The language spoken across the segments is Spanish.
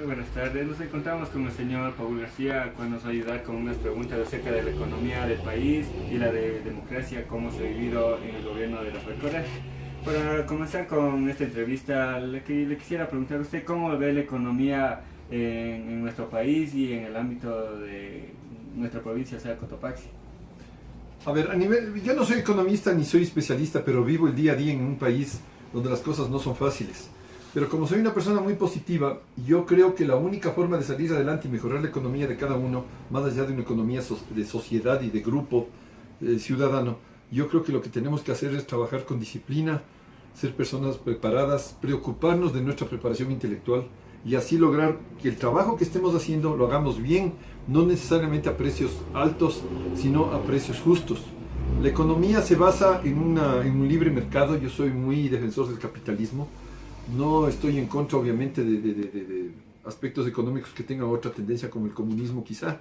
Muy buenas tardes, nos encontramos con el señor Paul García, cuando nos va a ayudar con unas preguntas acerca de la economía del país y la de democracia, cómo se ha vivido en el gobierno de Rafael Correa. Para comenzar con esta entrevista, le quisiera preguntar a usted cómo ve la economía en nuestro país y en el ámbito de nuestra provincia, o sea, Cotopaxi. A ver, yo no soy economista ni soy especialista, pero vivo el día a día en un país donde las cosas no son fáciles. Pero como soy una persona muy positiva, yo creo que la única forma de salir adelante y mejorar la economía de cada uno, más allá de una economía de sociedad y de grupo ciudadano, yo creo que lo que tenemos que hacer es trabajar con disciplina, ser personas preparadas, preocuparnos de nuestra preparación intelectual y así lograr que el trabajo que estemos haciendo lo hagamos bien, no necesariamente a precios altos, sino a precios justos. La economía se basa en un libre mercado. Yo soy muy defensor del capitalismo. No estoy en contra, obviamente, de aspectos económicos que tengan otra tendencia, como el comunismo quizá,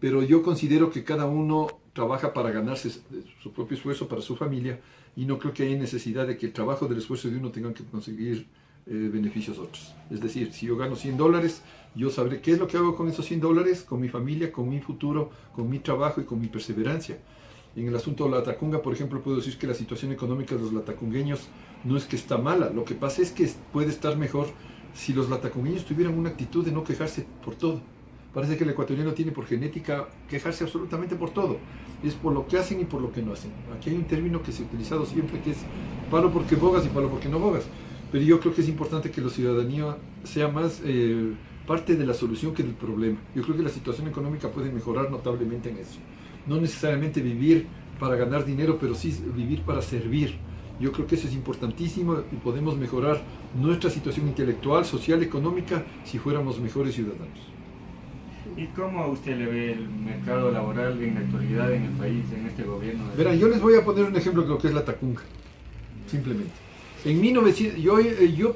pero yo considero que cada uno trabaja para ganarse su propio esfuerzo para su familia y no creo que haya necesidad de que el trabajo del esfuerzo de uno tengan que conseguir beneficios otros. Es decir, si yo gano $100, yo sabré qué es lo que hago con esos $100, con mi familia, con mi futuro, con mi trabajo y con mi perseverancia. En el asunto de la Latacunga, por ejemplo, puedo decir que la situación económica de los latacungueños no es que está mala, lo que pasa es que puede estar mejor si los latacungueños tuvieran una actitud de no quejarse por todo. Parece que el ecuatoriano tiene por genética quejarse absolutamente por todo. Es por lo que hacen y por lo que no hacen. Aquí hay un término que se ha utilizado siempre que es palo porque bogas y palo porque no bogas. Pero yo creo que es importante que la ciudadanía sea más parte de la solución que del problema. Yo creo que la situación económica puede mejorar notablemente en eso. No necesariamente vivir para ganar dinero, pero sí vivir para servir. Yo creo que eso es importantísimo y podemos mejorar nuestra situación intelectual, social, económica, si fuéramos mejores ciudadanos. ¿Y cómo a usted le ve el mercado laboral en la actualidad en el país, en este gobierno? Verán, yo les voy a poner un ejemplo de lo que es la Tacunga, simplemente. En 1900, yo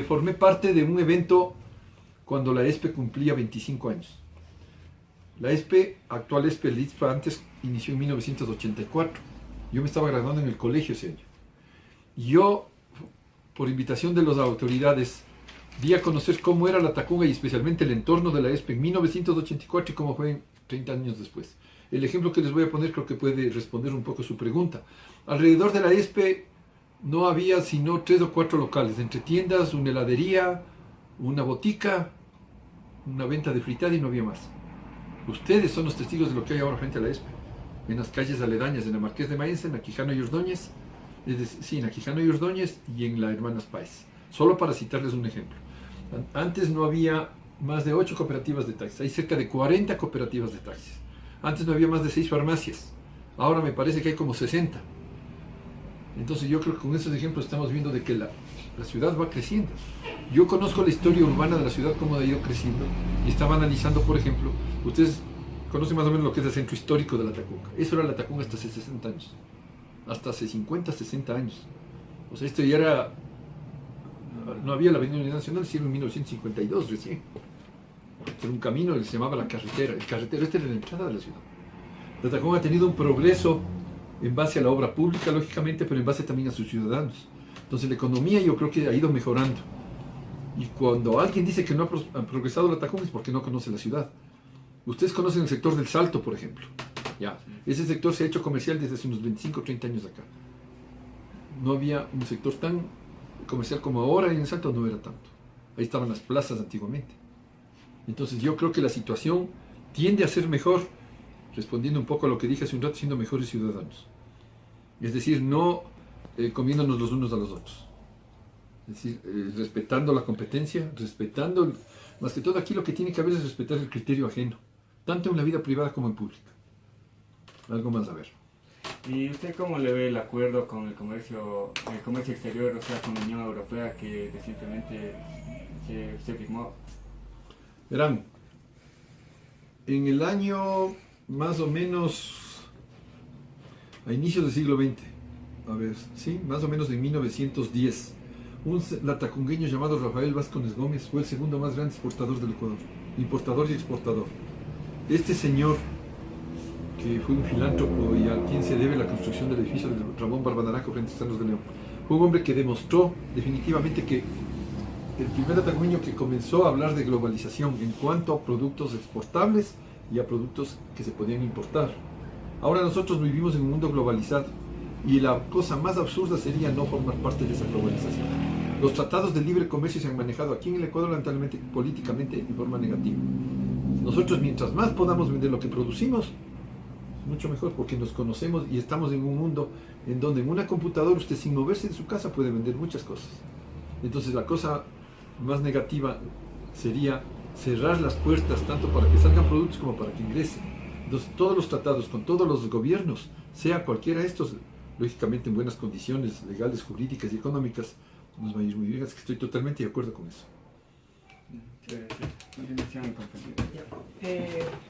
formé parte de un evento cuando la ESPE cumplía 25 años. La ESPE, actual ESPE, el ITSPA, antes inició en 1984. Yo me estaba graduando en el colegio ese año. Yo, por invitación de las autoridades, di a conocer cómo era la Tacunga y especialmente el entorno de la ESPE en 1984 y cómo fue 30 años después. El ejemplo que les voy a poner creo que puede responder un poco su pregunta. Alrededor de la ESPE no había sino 3 o 4 locales, entre tiendas, una heladería, una botica, una venta de fritada y no había más. Ustedes son los testigos de lo que hay ahora frente a la ESPE, en las calles aledañas, en la Marqués de Maenza, en Aquijano y Ordóñez, en Aquijano y Ordóñez y en la Hermanas Páez, solo para citarles un ejemplo. Antes no había más de 8 cooperativas de taxis, hay cerca de 40 cooperativas de taxis. Antes no había más de 6 farmacias, ahora me parece que hay como 60. Entonces yo creo que con esos ejemplos estamos viendo de que la ciudad va creciendo. Yo conozco la historia urbana de la ciudad, cómo ha ido creciendo, y estaba analizando, por ejemplo, ustedes conocen más o menos lo que es el centro histórico de la Tacunga. Eso era la Tacunga hasta hace 60 años, hasta hace 50, 60 años. O sea, esto ya era, no había la Avenida Unidad Nacional, hicieron en 1952 recién. Era un camino que se llamaba la carretera. El carretero, esta era la entrada de la ciudad. La Tacunga ha tenido un progreso en base a la obra pública, lógicamente, pero en base también a sus ciudadanos. Entonces la economía yo creo que ha ido mejorando. Y cuando alguien dice que no ha progresado la Tacunga es porque no conoce la ciudad. Ustedes conocen el sector del Salto, por ejemplo. Ya, ese sector se ha hecho comercial desde hace unos 25 o 30 años acá. No había un sector tan comercial como ahora, y en el Salto no era tanto. Ahí estaban las plazas antiguamente. Entonces yo creo que la situación tiende a ser mejor, respondiendo un poco a lo que dije hace un rato, siendo mejores ciudadanos. Es decir, no comiéndonos los unos a los otros. Es decir, respetando la competencia, respetando, más que todo aquí lo que tiene que haber es respetar el criterio ajeno, tanto en la vida privada como en pública. Algo más a ver. ¿Y usted cómo le ve el acuerdo con el comercio exterior, o sea, con la Unión Europea, que recientemente se firmó? Verán, en el año más o menos a inicios del siglo XX, a ver, sí, más o menos en 1910, un latacungueño llamado Rafael Vázquez Gómez fue el segundo más grande exportador del Ecuador, importador y exportador. Este señor, que fue un filántropo y a quien se debe la construcción del edificio de Ramón Barbanaranjo frente a Sanos de León, fue un hombre que demostró definitivamente que el primer atacumeño que comenzó a hablar de globalización en cuanto a productos exportables y a productos que se podían importar. Ahora nosotros vivimos en un mundo globalizado y la cosa más absurda sería no formar parte de esa globalización. Los tratados de libre comercio se han manejado aquí en el Ecuador lamentablemente políticamente de forma negativa. Nosotros mientras más podamos vender lo que producimos, mucho mejor, porque nos conocemos y estamos en un mundo en donde en una computadora usted sin moverse de su casa puede vender muchas cosas. Entonces la cosa más negativa sería cerrar las puertas tanto para que salgan productos como para que ingresen. Entonces todos los tratados con todos los gobiernos, sea cualquiera de estos, lógicamente en buenas condiciones legales, jurídicas y económicas, nos va a ir muy bien. Es que estoy totalmente de acuerdo con eso.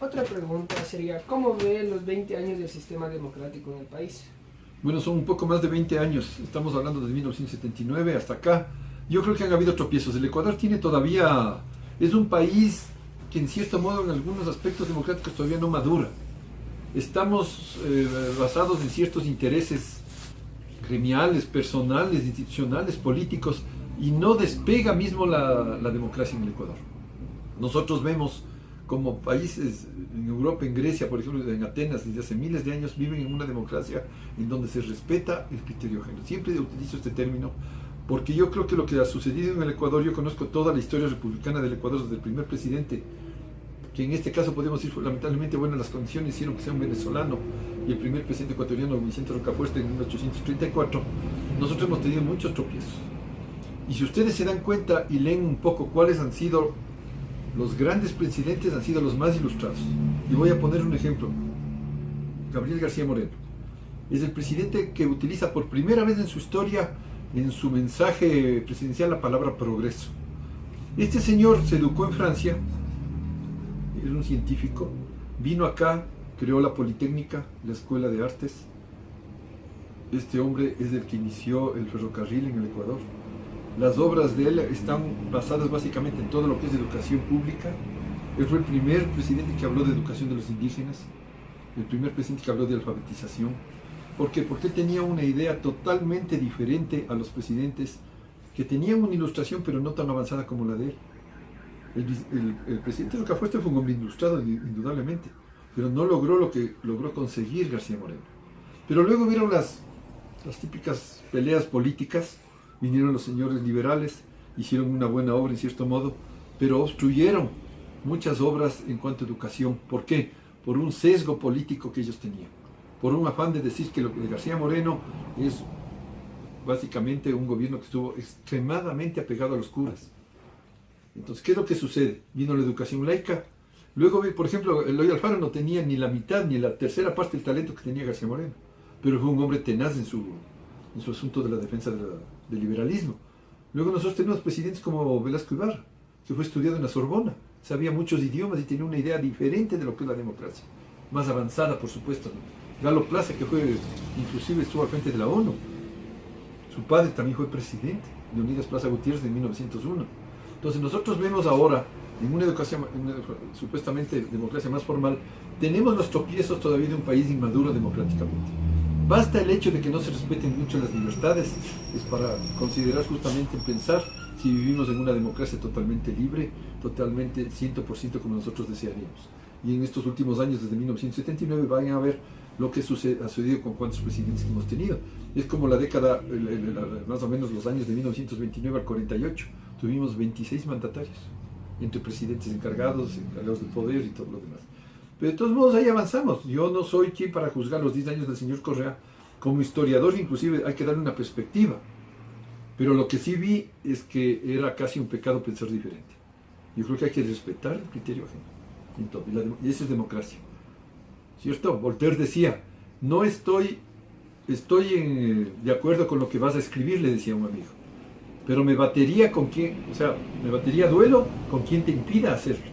Otra pregunta sería, ¿cómo ve los 20 años del sistema democrático en el país? Bueno, son un poco más de 20 años, estamos hablando de 1979 hasta acá. Yo creo que han habido tropiezos. El Ecuador tiene todavía, es un país que en cierto modo en algunos aspectos democráticos todavía no madura. Estamos basados en ciertos intereses gremiales, personales, institucionales, políticos, y no despega mismo la democracia en el Ecuador. Nosotros vemos como países en Europa, en Grecia, por ejemplo, en Atenas, desde hace miles de años viven en una democracia en donde se respeta el criterio ajeno. Siempre utilizo este término porque yo creo que lo que ha sucedido en el Ecuador, yo conozco toda la historia republicana del Ecuador desde el primer presidente, que en este caso podemos decir lamentablemente, bueno, las condiciones hicieron que sea un venezolano, y el primer presidente ecuatoriano, Vicente Rocafuerte, en 1834, nosotros hemos tenido muchos tropiezos. Y si ustedes se dan cuenta y leen un poco cuáles han sido los grandes presidentes, han sido los más ilustrados. Y voy a poner un ejemplo. Gabriel García Moreno. Es el presidente que utiliza por primera vez en su historia, en su mensaje presidencial, la palabra progreso. Este señor se educó en Francia, era un científico, vino acá, creó la Politécnica, la Escuela de Artes. Este hombre es el que inició el ferrocarril en el Ecuador. Las obras de él están basadas básicamente en todo lo que es educación pública. Él fue el primer presidente que habló de educación de los indígenas, el primer presidente que habló de alfabetización. ¿Por qué? Porque él tenía una idea totalmente diferente a los presidentes que tenían una ilustración pero no tan avanzada como la de él. El presidente Rocafuerte fue un hombre ilustrado indudablemente, pero no logró lo que logró conseguir García Moreno. Pero luego vieron las típicas peleas políticas. Vinieron los señores liberales, hicieron una buena obra en cierto modo, pero obstruyeron muchas obras en cuanto a educación. ¿Por qué? Por un sesgo político que ellos tenían, por un afán de decir que lo de García Moreno es básicamente un gobierno que estuvo extremadamente apegado a los curas. Entonces, ¿qué es lo que sucede? Vino la educación laica. Luego, por ejemplo, Eloy Alfaro no tenía ni la mitad ni la tercera parte del talento que tenía García Moreno, pero fue un hombre tenaz en su asunto de la defensa del liberalismo. Luego nosotros tenemos presidentes como Velasco Ibarra, que fue estudiado en la Sorbona, sabía muchos idiomas y tenía una idea diferente de lo que es la democracia, más avanzada por supuesto. Galo Plaza, que fue, inclusive estuvo al frente de la ONU, su padre también fue presidente, Leonidas Plaza Gutiérrez en 1901. Entonces nosotros vemos ahora, en una educación, supuestamente democracia más formal, tenemos los tropiezos todavía de un país inmaduro democráticamente. Basta el hecho de que no se respeten mucho las libertades, es para considerar justamente pensar si vivimos en una democracia totalmente libre, totalmente 100% como nosotros desearíamos. Y en estos últimos años, desde 1979, van a ver lo que ha sucedido con cuántos presidentes que hemos tenido. Es como la década, más o menos los años de 1929 al 48, tuvimos 26 mandatarios, entre presidentes encargados del poder y todo lo demás. Pero de todos modos ahí avanzamos. Yo no soy quien para juzgar los 10 años del señor Correa. Como historiador inclusive hay que darle una perspectiva. Pero lo que sí vi es que era casi un pecado pensar diferente. Yo creo que hay que respetar el criterio ajeno. Y eso es democracia. ¿Cierto? Voltaire decía, no estoy de acuerdo con lo que vas a escribir, le decía a un amigo. Pero me batería me batería a duelo con quien te impida hacerlo.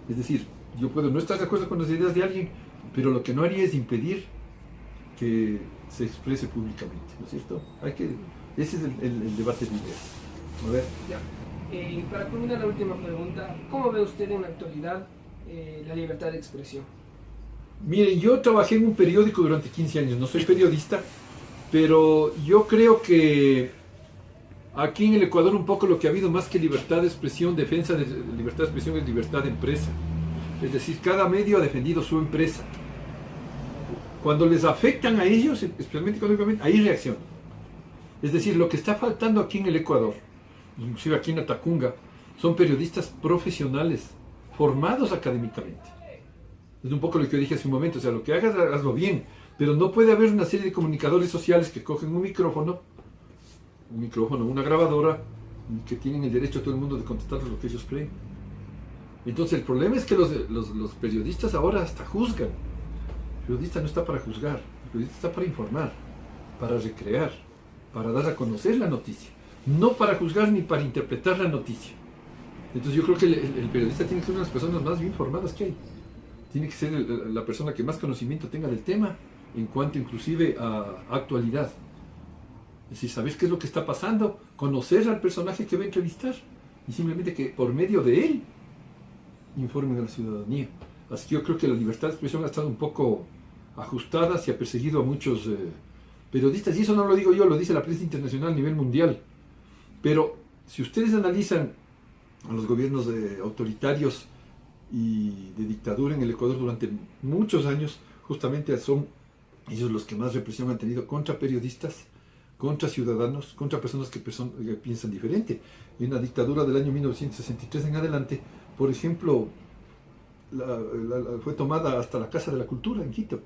Es decir, yo puedo no estar de acuerdo con las ideas de alguien, pero lo que no haría es impedir que se exprese públicamente, ¿no es cierto? Ese es el debate de ideas. A ver. Ya. Para culminar la última pregunta, ¿cómo ve usted en la actualidad la libertad de expresión? Miren, yo trabajé en un periódico durante 15 años, no soy periodista, pero yo creo que Aquí en el Ecuador un poco lo que ha habido más que libertad de expresión, defensa de libertad de expresión es libertad de empresa. Es decir, cada medio ha defendido su empresa. Cuando les afectan a ellos, especialmente económicamente, ahí reaccionan. Es decir, lo que está faltando aquí en el Ecuador, inclusive aquí en Atacunga, son periodistas profesionales, formados académicamente. Es un poco lo que yo dije hace un momento, o sea, lo que hagas, hazlo bien, pero no puede haber una serie de comunicadores sociales que cogen un micrófono, una grabadora, que tienen el derecho a todo el mundo de contestar lo que ellos creen. Entonces el problema es que los periodistas ahora hasta juzgan. El periodista no está para juzgar, el periodista está para informar, para recrear, para dar a conocer la noticia, no para juzgar ni para interpretar la noticia. Entonces yo creo que el periodista tiene que ser una de las personas más bien formadas que hay. Tiene que ser la persona que más conocimiento tenga del tema en cuanto inclusive a actualidad. Es decir, saber qué es lo que está pasando, conocer al personaje que va a entrevistar y simplemente que por medio de él informen a la ciudadanía. Así que yo creo que la libertad de expresión ha estado un poco ajustada, se ha perseguido a muchos periodistas, y eso no lo digo yo, lo dice la prensa internacional a nivel mundial. Pero si ustedes analizan a los gobiernos autoritarios y de dictadura en el Ecuador durante muchos años, justamente son ellos los que más represión han tenido contra periodistas, contra ciudadanos, contra personas que piensan diferente. En la dictadura del año 1963 en adelante, por ejemplo, fue tomada hasta la Casa de la Cultura en Quito.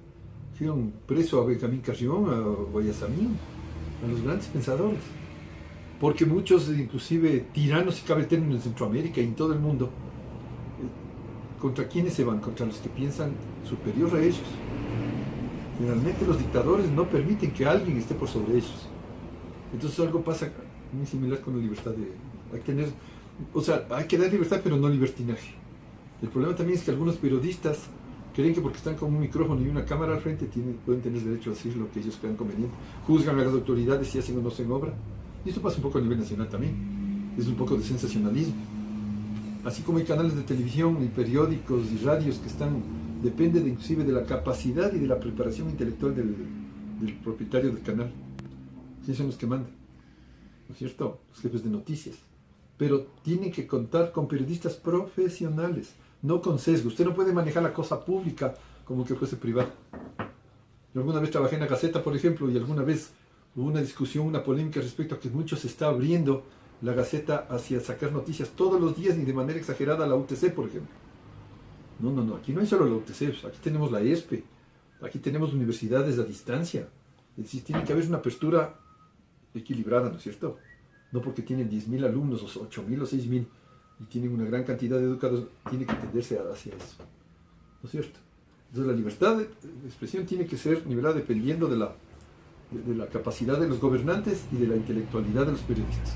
Hicieron preso a Benjamín Carrión, a Guayasamín, a los grandes pensadores. Porque muchos, inclusive tiranos, si cabe el término, en Centroamérica y en todo el mundo, ¿contra quiénes se van? Contra los que piensan superior a ellos. Generalmente los dictadores no permiten que alguien esté por sobre ellos. Entonces algo pasa muy similar con la libertad hay que dar libertad, pero no libertinaje. El problema también es que algunos periodistas creen que porque están con un micrófono y una cámara al frente pueden tener derecho a decir lo que ellos crean conveniente. Juzgan a las autoridades si hacen o no hacen obra. Y esto pasa un poco a nivel nacional también. Es un poco de sensacionalismo. Así como hay canales de televisión y periódicos y radios que depende inclusive de la capacidad y de la preparación intelectual del propietario del canal. Sí, son los que mandan, ¿no es cierto? Los jefes de noticias. Pero tienen que contar con periodistas profesionales, no con sesgo. Usted no puede manejar la cosa pública como que fuese privada. Yo alguna vez trabajé en la Gaceta, por ejemplo, y alguna vez hubo una discusión, una polémica respecto a que mucho se está abriendo la Gaceta hacia sacar noticias todos los días ni de manera exagerada a la UTC, por ejemplo. No, aquí no hay solo la UTC, aquí tenemos la ESPE, aquí tenemos universidades a distancia. Es decir, tiene que haber una apertura equilibrada, ¿no es cierto? No porque tienen 10.000 alumnos, o 8.000 o 6.000, y tienen una gran cantidad de educados, tiene que tenderse hacia eso, ¿no es cierto? Entonces la libertad de expresión tiene que ser nivelada dependiendo de la capacidad de los gobernantes y de la intelectualidad de los periodistas.